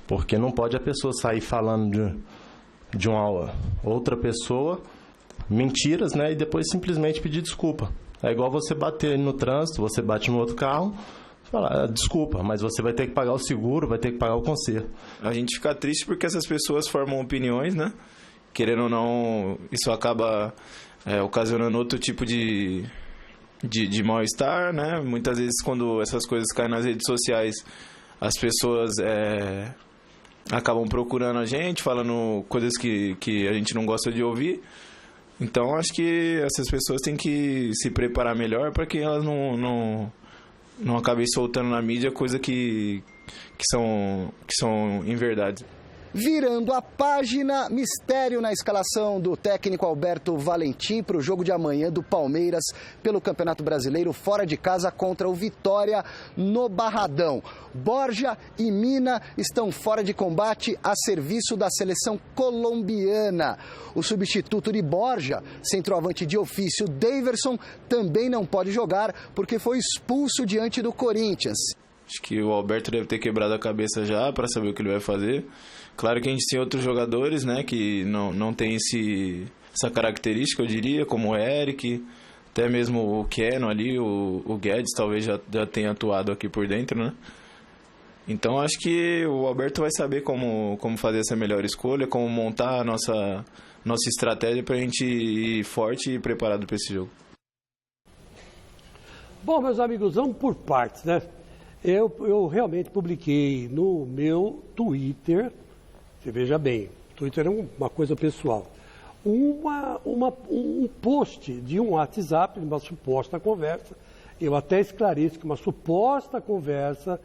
porque não pode a pessoa sair falando de uma outra pessoa mentiras, né? E depois simplesmente pedir desculpa. É igual você bater no trânsito, você bate no outro carro, falar, desculpa, mas você vai ter que pagar o seguro, vai ter que pagar o conserto. A gente fica triste porque essas pessoas formam opiniões, né? Querendo ou não, isso acaba ocasionando outro tipo de mal-estar, né? Muitas vezes quando essas coisas caem nas redes sociais, as pessoas acabam procurando a gente, falando coisas que a gente não gosta de ouvir. Então acho que essas pessoas têm que se preparar melhor para que elas não acabem soltando na mídia coisas que são inverdades. Virando a página, mistério na escalação do técnico Alberto Valentim para o jogo de amanhã do Palmeiras pelo Campeonato Brasileiro fora de casa contra o Vitória no Barradão. Borja e Mina estão fora de combate a serviço da seleção colombiana. O substituto de Borja, centroavante de ofício Daverson, também não pode jogar porque foi expulso diante do Corinthians. Acho que o Alberto deve ter quebrado a cabeça já para saber o que ele vai fazer. Claro que a gente tem outros jogadores, né, que não tem essa característica, eu diria, como o Eric, até mesmo o Keno ali, o Guedes talvez já tenha atuado aqui por dentro, né? Então acho que o Alberto vai saber como fazer essa melhor escolha, como montar a nossa estratégia para a gente ir forte e preparado para esse jogo. Bom, meus amigos, vamos por partes, né? Eu realmente publiquei no meu Twitter, você veja bem, Twitter é uma coisa pessoal, um post de um WhatsApp, uma suposta conversa, eu até esclareço que uma suposta conversa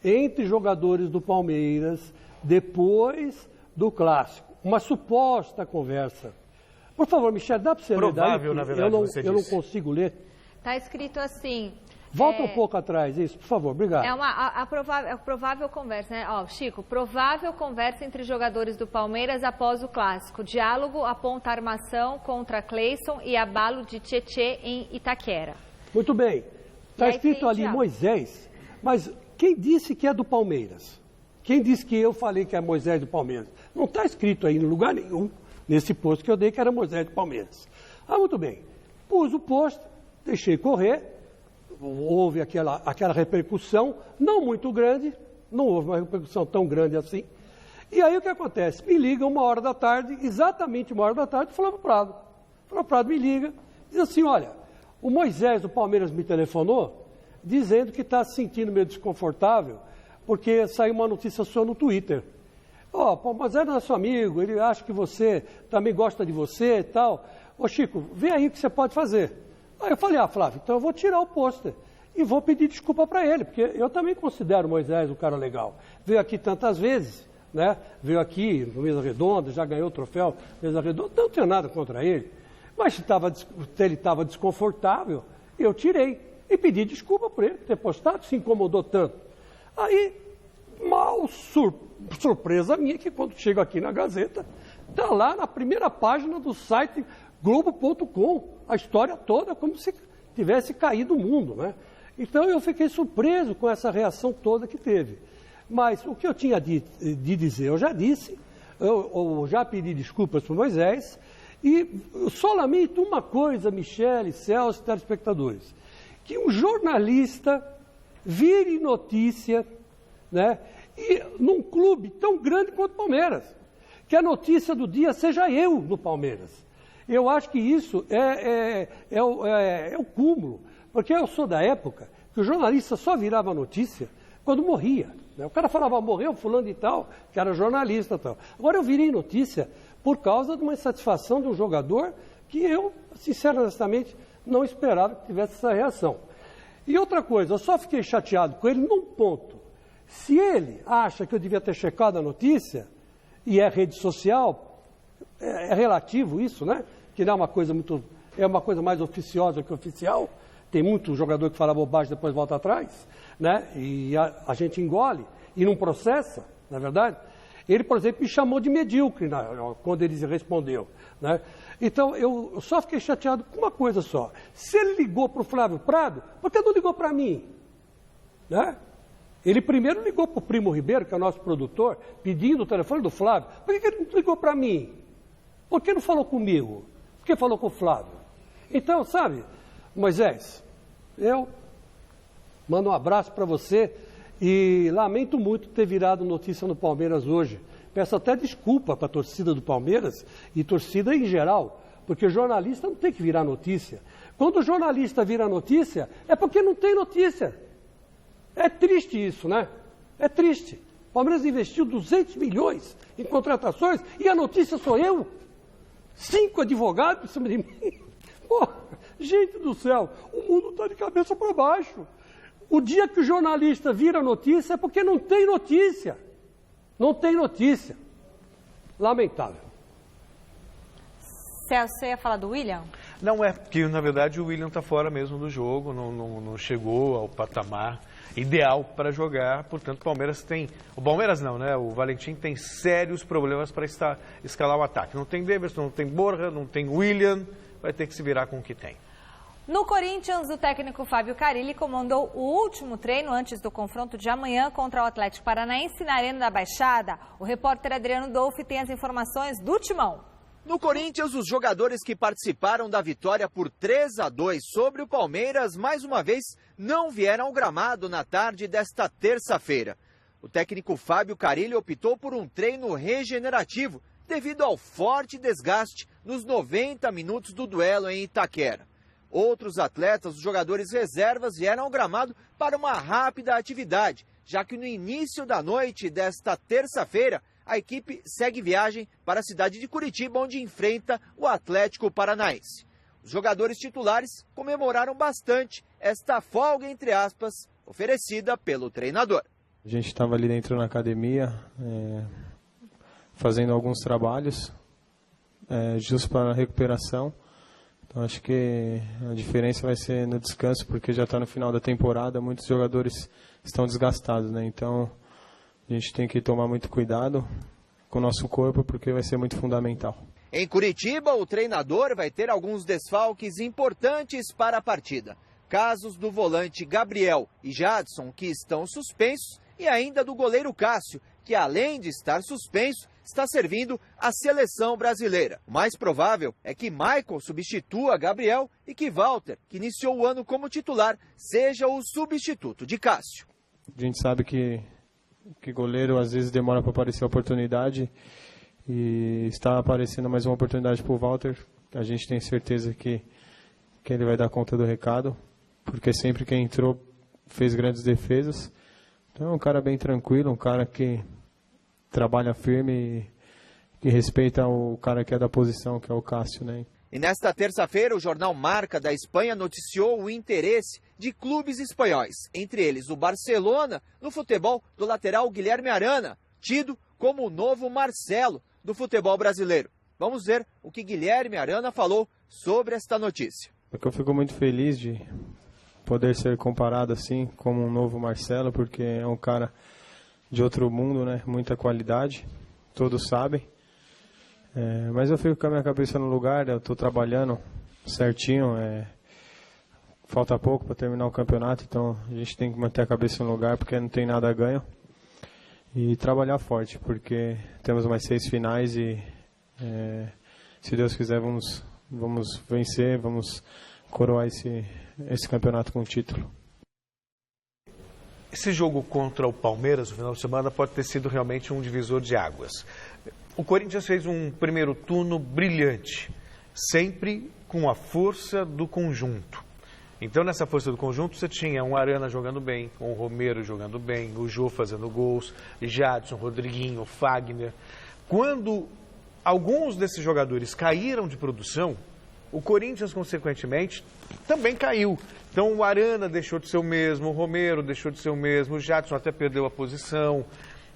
entre jogadores do Palmeiras depois do Clássico, uma suposta conversa. Por favor, Michel, dá para você ler daí? Provável, na verdade, eu não consigo ler. Está escrito assim... Volta um pouco atrás, isso, por favor, obrigado. É a provável conversa, né? Ó, Chico, provável conversa entre jogadores do Palmeiras após o Clássico. Diálogo aponta armação contra Cleison e abalo de Tietê em Itaquera. Muito bem. Está escrito ali diálogo. Moisés, mas quem disse que é do Palmeiras? Quem disse que eu falei que é Moisés do Palmeiras? Não está escrito aí em lugar nenhum, nesse post que eu dei que era Moisés do Palmeiras. Muito bem. Pus o post, deixei correr. Houve aquela repercussão, não muito grande, não houve uma repercussão tão grande assim. E aí o que acontece? Me liga 1h da tarde, exatamente 1h da tarde, Flávio Prado. Flávio Prado me liga, diz assim, olha, o Moisés do Palmeiras me telefonou, dizendo que está se sentindo meio desconfortável, porque saiu uma notícia sua no Twitter. O Moisés não é seu amigo, ele acha que você também gosta de você e tal. Chico, vê aí o que você pode fazer. Aí eu falei, Flávio, então eu vou tirar o pôster e vou pedir desculpa para ele, porque eu também considero o Moisés um cara legal. Veio aqui tantas vezes, né? Veio aqui no Mesa Redonda, já ganhou o troféu Mesa Redonda, não tenho nada contra ele. Mas se ele estava desconfortável, eu tirei e pedi desculpa por ele ter postado, se incomodou tanto. Aí, surpresa minha, que quando chego aqui na Gazeta, está lá na primeira página do site Globo.com, a história toda, como se tivesse caído o mundo, né? Então eu fiquei surpreso com essa reação toda que teve. Mas o que eu tinha de dizer, eu já disse, eu já pedi desculpas para o Moisés, e eu só lamento uma coisa, Michele, Celso, telespectadores, que um jornalista vire notícia, né, e num clube tão grande quanto o Palmeiras, que a notícia do dia seja eu no Palmeiras. Eu acho que isso é o cúmulo, porque eu sou da época que o jornalista só virava notícia quando morria. Né? O cara falava, morreu fulano e tal, que era jornalista e tal. Agora eu virei notícia por causa de uma insatisfação de um jogador que eu, sinceramente, não esperava que tivesse essa reação. E outra coisa, eu só fiquei chateado com ele num ponto. Se ele acha que eu devia ter checado a notícia, e é rede social, é relativo isso, né? Que não é uma coisa muito... É uma coisa mais oficiosa que oficial. Tem muito jogador que fala bobagem e depois volta atrás, né? E a gente engole e não processa, na verdade. Ele, por exemplo, me chamou de medíocre quando ele respondeu, né? Então, eu só fiquei chateado com uma coisa só. Se ele ligou para o Flávio Prado, por que não ligou para mim? Né? Ele primeiro ligou para o Primo Ribeiro, que é o nosso produtor, pedindo o telefone do Flávio. Por que ele não ligou para mim? Por que não falou comigo? Por que falou com o Flávio? Então, sabe, Moisés, eu mando um abraço para você e lamento muito ter virado notícia no Palmeiras hoje. Peço até desculpa para a torcida do Palmeiras e torcida em geral, porque jornalista não tem que virar notícia. Quando o jornalista vira notícia, é porque não tem notícia. É triste isso, né? É triste. O Palmeiras investiu 200 milhões em contratações e a notícia sou eu. 5 advogados por cima de mim. Pô, gente do céu, o mundo está de cabeça para baixo. O dia que o jornalista vira notícia é porque não tem notícia. Não tem notícia. Lamentável. Celso, você ia falar do William? Não, é porque na verdade o William está fora mesmo do jogo, não chegou ao patamar ideal para jogar, portanto o Palmeiras tem... O Palmeiras não, né? O Valentim tem sérios problemas para escalar o ataque. Não tem Davidson, não tem Borja, não tem William, vai ter que se virar com o que tem. No Corinthians, o técnico Fábio Carille comandou o último treino antes do confronto de amanhã contra o Atlético Paranaense na Arena da Baixada. O repórter Adriano Dolfi tem as informações do Timão. No Corinthians, os jogadores que participaram da vitória por 3-2 sobre o Palmeiras, mais uma vez, não vieram ao gramado na tarde desta terça-feira. O técnico Fábio Carille optou por um treino regenerativo devido ao forte desgaste nos 90 minutos do duelo em Itaquera. Outros atletas, os jogadores reservas, vieram ao gramado para uma rápida atividade, já que no início da noite desta terça-feira, a equipe segue viagem para a cidade de Curitiba, onde enfrenta o Atlético Paranaense. Os jogadores titulares comemoraram bastante esta folga, entre aspas, oferecida pelo treinador. A gente estava ali dentro na academia, fazendo alguns trabalhos, justo para a recuperação. Então acho que a diferença vai ser no descanso, porque já está no final da temporada, muitos jogadores estão desgastados, né? Então a gente tem que tomar muito cuidado com o nosso corpo, porque vai ser muito fundamental. Em Curitiba, o treinador vai ter alguns desfalques importantes para a partida. Casos do volante Gabriel e Jadson, que estão suspensos, e ainda do goleiro Cássio, que além de estar suspenso, está servindo a seleção brasileira. O mais provável é que Michael substitua Gabriel e que Walter, que iniciou o ano como titular, seja o substituto de Cássio. A gente sabe que goleiro às vezes demora para aparecer a oportunidade, e está aparecendo mais uma oportunidade para o Walter. A gente tem certeza que ele vai dar conta do recado, porque sempre que entrou fez grandes defesas. Então é um cara bem tranquilo, um cara que trabalha firme e que respeita o cara que é da posição, que é o Cássio, né? E nesta terça-feira, o jornal Marca da Espanha noticiou o interesse de clubes espanhóis, entre eles o Barcelona, no futebol do lateral Guilherme Arana, tido como o novo Marcelo do futebol brasileiro. Vamos ver o que Guilherme Arana falou sobre esta notícia. Eu fico muito feliz de poder ser comparado assim como um novo Marcelo, porque é um cara de outro mundo, né? Muita qualidade, todos sabem. Mas eu fico com a minha cabeça no lugar, eu estou trabalhando certinho, falta pouco para terminar o campeonato, então a gente tem que manter a cabeça no lugar, porque não tem nada a ganho. e trabalhar forte, porque temos mais 6 finais e se Deus quiser vamos vencer, vamos coroar esse campeonato com o título. Esse jogo contra o Palmeiras no final de semana pode ter sido realmente um divisor de águas. O Corinthians fez um primeiro turno brilhante, sempre com a força do conjunto. Então, nessa força do conjunto, você tinha um Arana jogando bem, um Romero jogando bem, o Jô fazendo gols, Jadson, Rodriguinho, Fagner. Quando alguns desses jogadores caíram de produção, o Corinthians, consequentemente, também caiu. Então, o Arana deixou de ser o mesmo, o Romero deixou de ser o mesmo, o Jadson até perdeu a posição,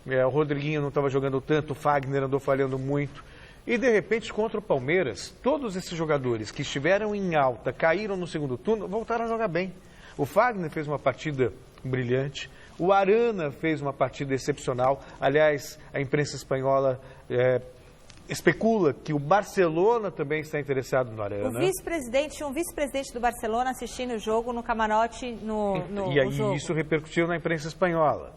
o Rodriguinho não estava jogando tanto, o Fagner andou falhando muito. E, de repente, contra o Palmeiras, todos esses jogadores que estiveram em alta, caíram no segundo turno, voltaram a jogar bem. O Fagner fez uma partida brilhante, o Arana fez uma partida excepcional. Aliás, a imprensa espanhola especula que o Barcelona também está interessado no Arana. Um vice-presidente do Barcelona assistindo o jogo no camarote E aí isso repercutiu na imprensa espanhola.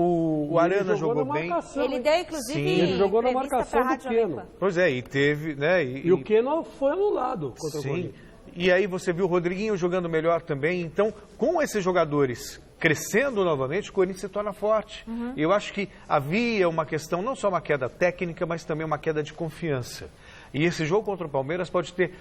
O Arana jogou bem. Ele deu, inclusive, ele jogou na marcação do Keno. Pois é, e teve, né? E o Keno foi anulado contra o Corinthians. E aí você viu o Rodriguinho jogando melhor também. Então, com esses jogadores crescendo novamente, o Corinthians se torna forte. Eu acho que havia uma questão, não só uma queda técnica, mas também uma queda de confiança. E esse jogo contra o Palmeiras pode ter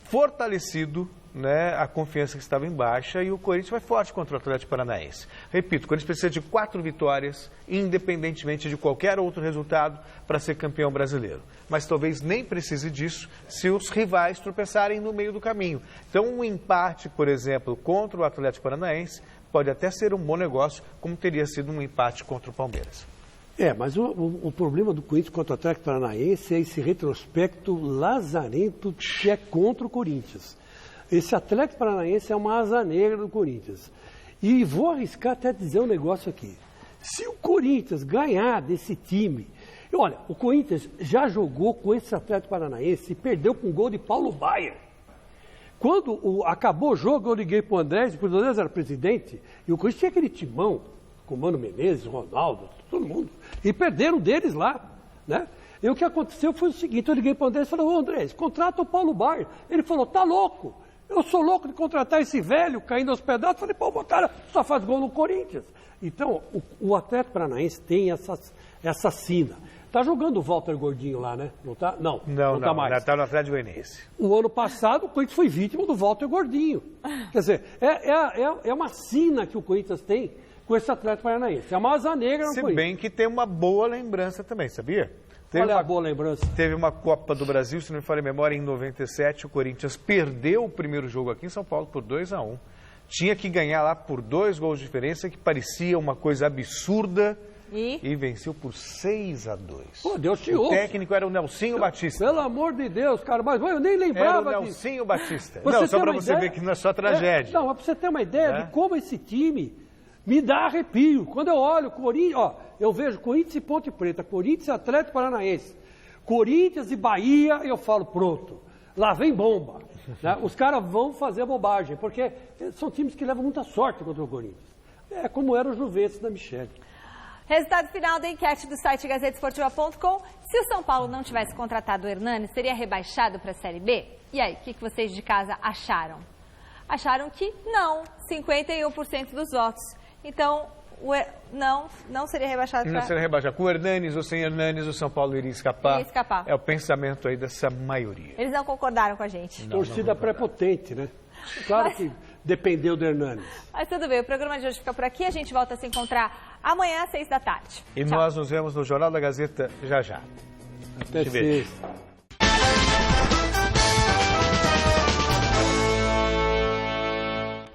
fortalecido, né, a confiança que estava em baixa, e o Corinthians vai forte contra o Atlético Paranaense. Repito, o Corinthians precisa de 4 vitórias, independentemente de qualquer outro resultado, para ser campeão brasileiro. Mas talvez nem precise disso se os rivais tropeçarem no meio do caminho. Então, um empate, por exemplo, contra o Atlético Paranaense pode até ser um bom negócio, como teria sido um empate contra o Palmeiras. Mas o problema do Corinthians contra o Atlético Paranaense é esse retrospecto lazarento que é contra o Corinthians. Esse Atlético Paranaense é uma asa negra do Corinthians. E vou arriscar até dizer um negócio aqui. Se o Corinthians ganhar desse time... Olha, o Corinthians já jogou com esse Atlético Paranaense e perdeu com um gol de Paulo Baier. Quando acabou o jogo, eu liguei para o Andrés, porque o Andrés era presidente, e o Corinthians tinha aquele timão, com o Mano Menezes, Ronaldo, todo mundo, e perderam deles lá, né? E o que aconteceu foi o seguinte, eu liguei para o Andrés e falei, Andrés, contrata o Paulo Baier. Ele falou, tá louco, eu sou louco de contratar esse velho caindo aos pedaços. Falei, o cara só faz gol no Corinthians. Então, o Atlético Paranaense tem essa sina. Tá jogando o Walter Gordinho lá, né? Não tá? Não tá mais. Está no Atlético Goianiense. O ano passado, o Corinthians foi vítima do Walter Gordinho. Quer dizer, é uma sina que o Corinthians tem com esse Atlético Paranaense. É uma asa negra no Corinthians. Se bem que tem uma boa lembrança também, sabia? Qual é a boa lembrança? Teve uma Copa do Brasil, se não me falha a memória, em 97, o Corinthians perdeu o primeiro jogo aqui em São Paulo por 2-1. Tinha que ganhar lá por 2 gols de diferença, que parecia uma coisa absurda. E venceu por 6-2. Pô, Deus te ouça. O técnico era o Nelsinho Batista. Pelo amor de Deus, cara, mas eu nem lembrava disso. Era o Nelsinho Batista. Não, só para você ver que não é só tragédia. Não, mas para você ter uma ideia de como esse time me dá arrepio. Quando eu olho o Corinthians, eu vejo Corinthians e Ponte Preta, Corinthians e Atlético Paranaense, Corinthians e Bahia, eu falo, pronto, lá vem bomba. Né? Os caras vão fazer bobagem, porque são times que levam muita sorte contra o Corinthians. É como era o Juventus da Michele. Resultado final da enquete do site gazetesportiva.com. Se o São Paulo não tivesse contratado o Hernani, seria rebaixado para a Série B? E aí, o que vocês de casa acharam? Acharam que não, 51% dos votos. Então, não seria rebaixado para... Não seria rebaixado. Com o Hernanes ou sem Hernanes, o São Paulo iria escapar. É o pensamento aí dessa maioria. Eles não concordaram com a gente. Torcida prepotente, né? Claro que dependeu do Hernanes. Mas tudo bem, o programa de hoje fica por aqui. A gente volta a se encontrar amanhã às 6 da tarde. E Tchau. nós nos vemos no Jornal da Gazeta já. Até sexta.